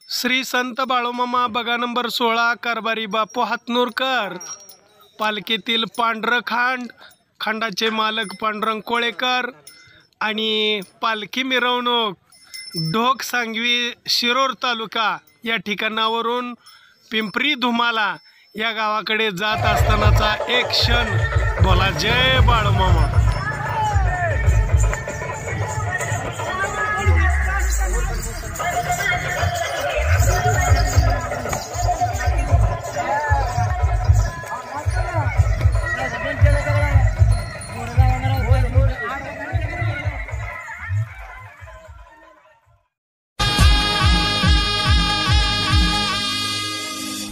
श्री संत बाळूमामा बगा नंबर 16 कारभारी बापू हातनूरकर पालखीतील पांढरखांड खंडाचे मालक पांडुरंग कोळेकर आणि पालखी मिरवणूक ढोक सांगवी शिरोर तालुका या ठिकाणावरून पिंपरी धुमाला या गावाकडे जात असतानाचा एक क्षण बोला जय बाळूमामा।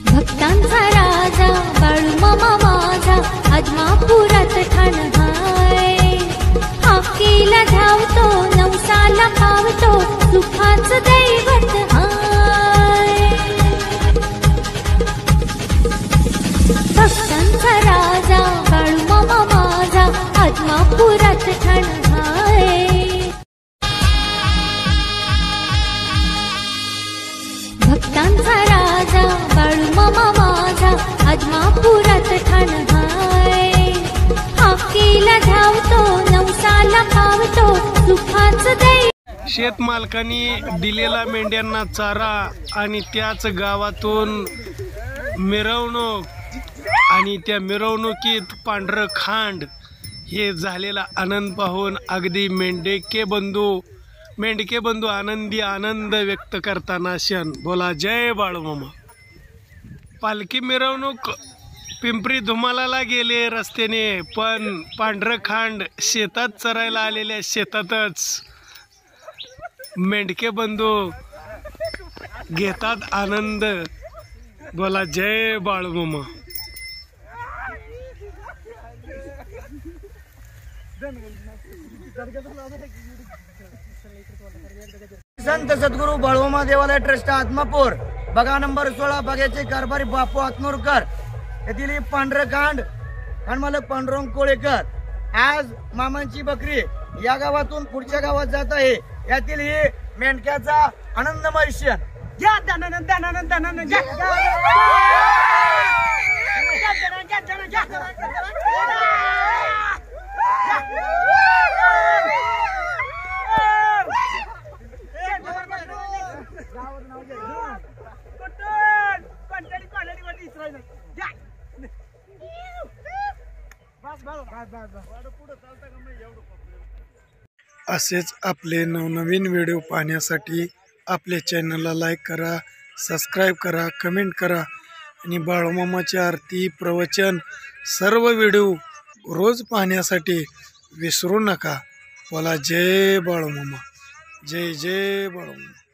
भक्तांचा राजा बाळूमामा माझा आजमापुरात ठाण हाय। हाकेला धावतो नवसाला पावतो सुखाचं दैवत हाय। भक्तांचा राजा बाळूमामा माझा आजमापुरात ठाण हाय। भक्तांचा राजा बाळूमामा माझा आजमापुरात ठाण हाय। हाकेला धावतो नवसाला पावतो सुखाचं दैवत। शेतमालकांनी दिलेला मेंढ्यांना चारा आणि त्याच गावातून मिरवणूक आणि त्या मिरवणुकीत पांढरखांड हे झालेला आनंद पाहून अगदी मेंढके बंधू आनंद व्यक्त करताना क्षण बोला जय बाळूमामा। पालखी मिरवणूक पिंपरी धुमालाला गेले रस्त्याने, पण पांढरखांड शेतात चरायला आलेल्या शेतातच मेंढके बंधू घेतात आनंद बोला जय बाळूमामा। संत सद्गुरू बाळूमामा देवालय ट्रस्ट आत्मापूर बगा नंबर 16 बग्याचे कारभारी बापू हातनूरकर येथील पांढरखांड आणि मालक पांडुरंग कोळेकर आज मामांची बकरी या गावातून पुढच्या गावात जात आहे। यातील ही मेंढक्याचा आनंदमय क्षण असेच आपले नवनवीन व्हिडिओ पाहण्यासाठी आपल्या चॅनलला लाईक करा, सबस्क्राईब करा, कमेंट करा आणि बाळूमामाची आरती प्रवचन सर्व व्हिडिओ रोज पाहण्यासाठी विसरू नका। बोला जय बाळूमामा, जय जय बाळूमामा।